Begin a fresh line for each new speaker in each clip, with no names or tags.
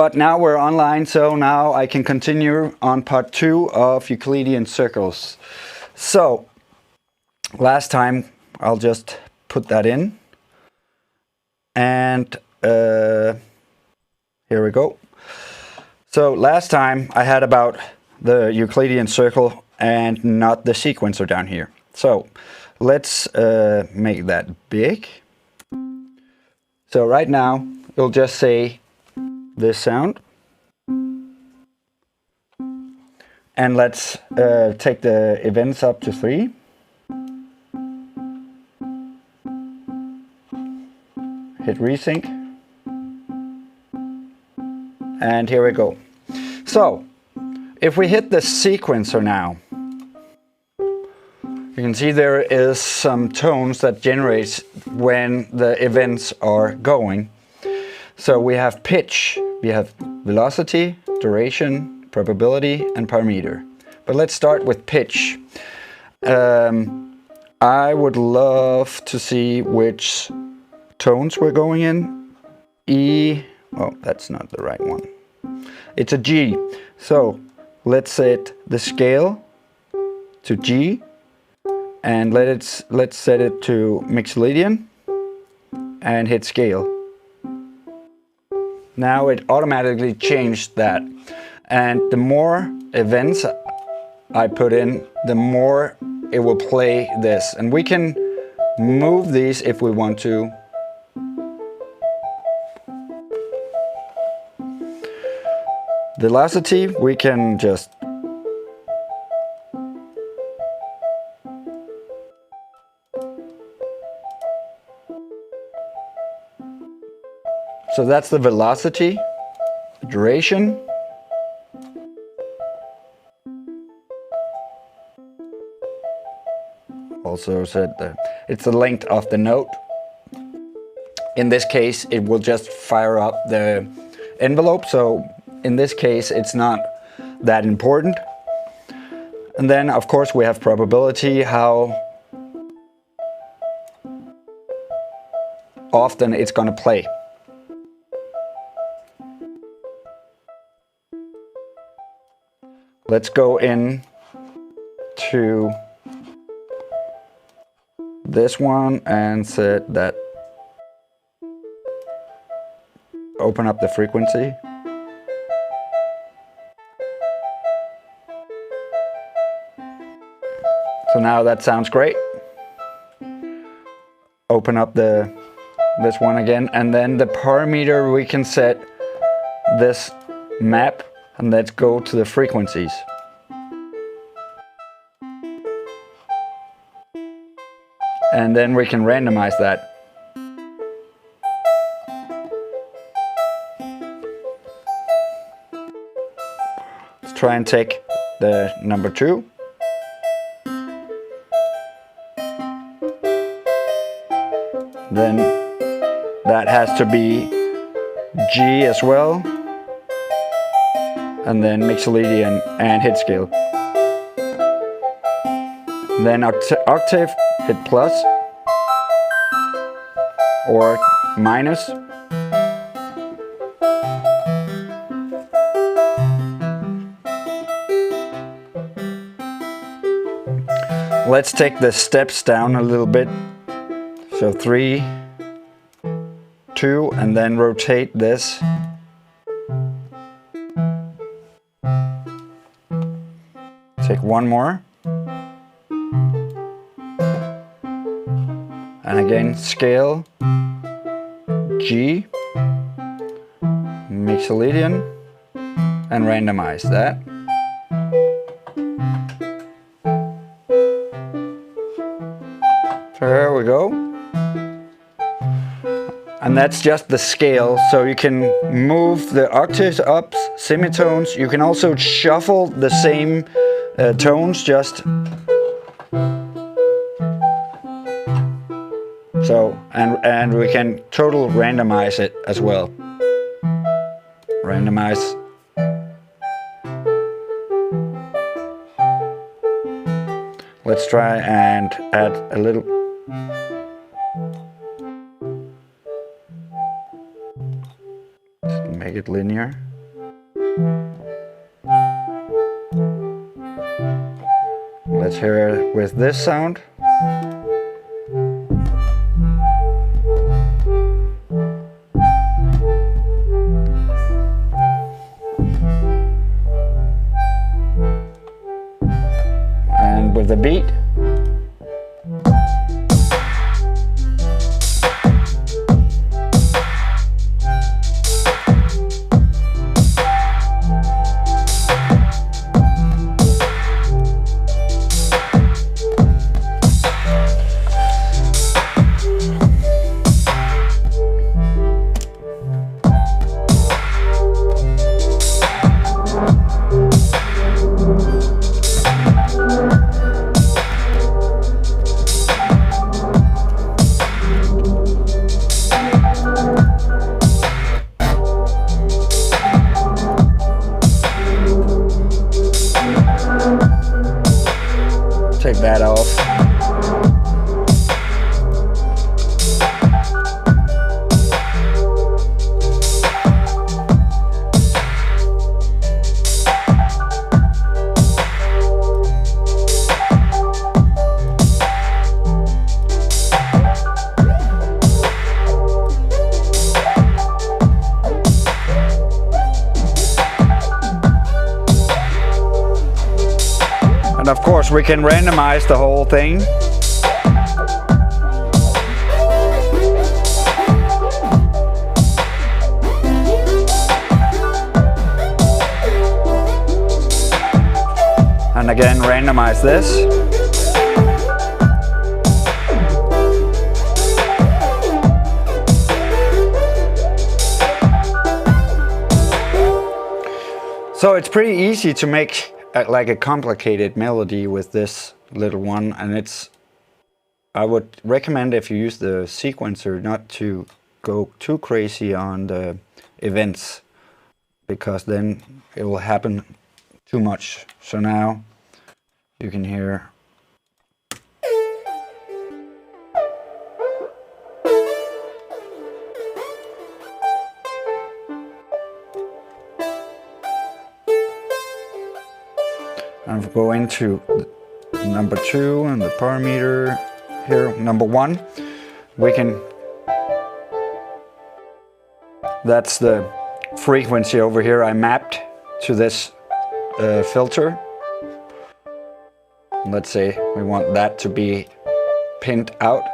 But now we're online, so now I can continue on part 2 of Euclidean circles. So, last time, I'll just put that in. And here we go. So last time I had about the Euclidean circle and not the sequencer down here. So let's make that big. So right now you'll just say this sound. And let's take the events up to 3. Hit resync. And here we go. So, if we hit the sequencer now, you can see there is some tones that generates when the events are going. So we have pitch, we have velocity, duration, probability, and parameter. But let's start with pitch. I would love to see which tones we're going in. E. Oh, that's not the right one. It's a G. So let's set the scale to G and let's set it to Euclidian and hit scale. Now it automatically changed that. And the more events I put in, the more it will play this. And we can move these if we want to. Velocity, we can just so that's the velocity. Duration, also said that it's the length of the note. In this case it will just fire up the envelope, so in this case, it's not that important. And then, of course, we have probability, how often it's going to play. Let's go in to this one and set that. Open up the frequency. So now that sounds great. Open up this one again, and then the parameter we can set this map, and let's go to the frequencies. And then we can randomize that. Let's try and take the number 2. Then that has to be G as well, and then Euclidian and hit scale. Then octave, hit plus or minus. Let's take the steps down a little bit. So 3, 2, and then rotate this. Take one more. And again, scale, G, Euclidian, and randomize that. There we go. And that's just the scale, so you can move the octaves up, semitones. You can also shuffle the same tones, just so, and we can total randomize it as well. Randomize. Let's try and add a little. Make it linear. Let's hear it with this sound. And with the beat. Take that off. And of course we can randomize the whole thing. And again randomize this. So it's pretty easy to make like a complicated melody with this little one, and I would recommend, if you use the sequencer, not to go too crazy on the events, because then it will happen too much. So now you can hear and go into number 2 and the parameter here, number 1. We can, that's the frequency over here I mapped to this filter. Let's say we want that to be pinned out.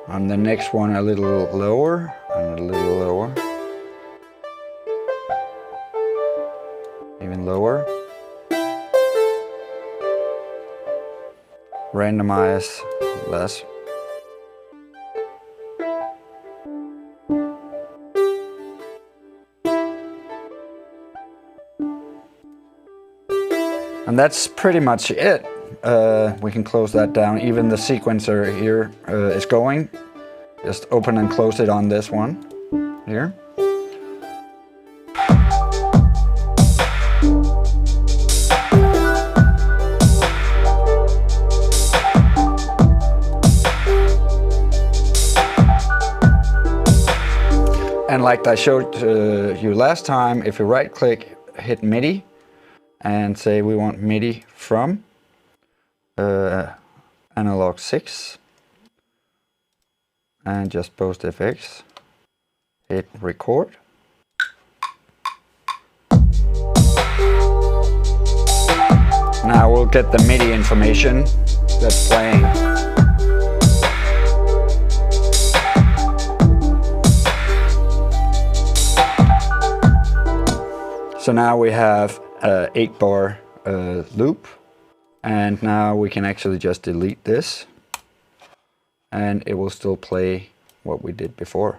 On the next one a little lower and a little lower. Even lower. Randomize less. And that's pretty much it. We can close that down. Even the sequencer here is going. Just open and close it on this one here. And like I showed you last time, if you right click, hit MIDI and say we want MIDI from analog 6 and just post FX, hit record. Now we'll get the MIDI information that's playing. So now we have an 8-bar loop, and now we can actually just delete this and it will still play what we did before.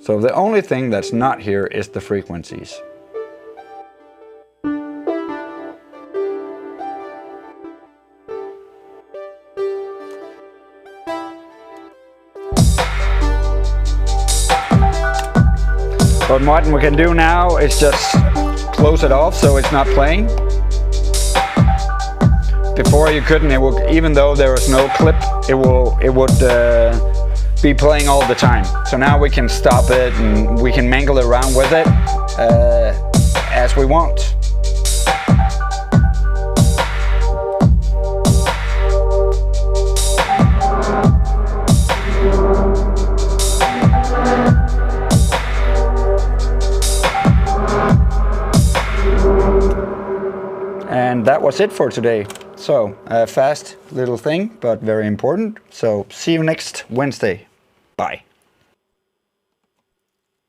So the only thing that's not here is the frequencies. But what we can do now is just close it off so it's not playing. before you couldn't. It would, even though there was no clip, it would be playing all the time. So now we can stop it and we can mangle around with it as we want. And that was it for today. So a fast little thing, but very important. So see you next Wednesday. Bye.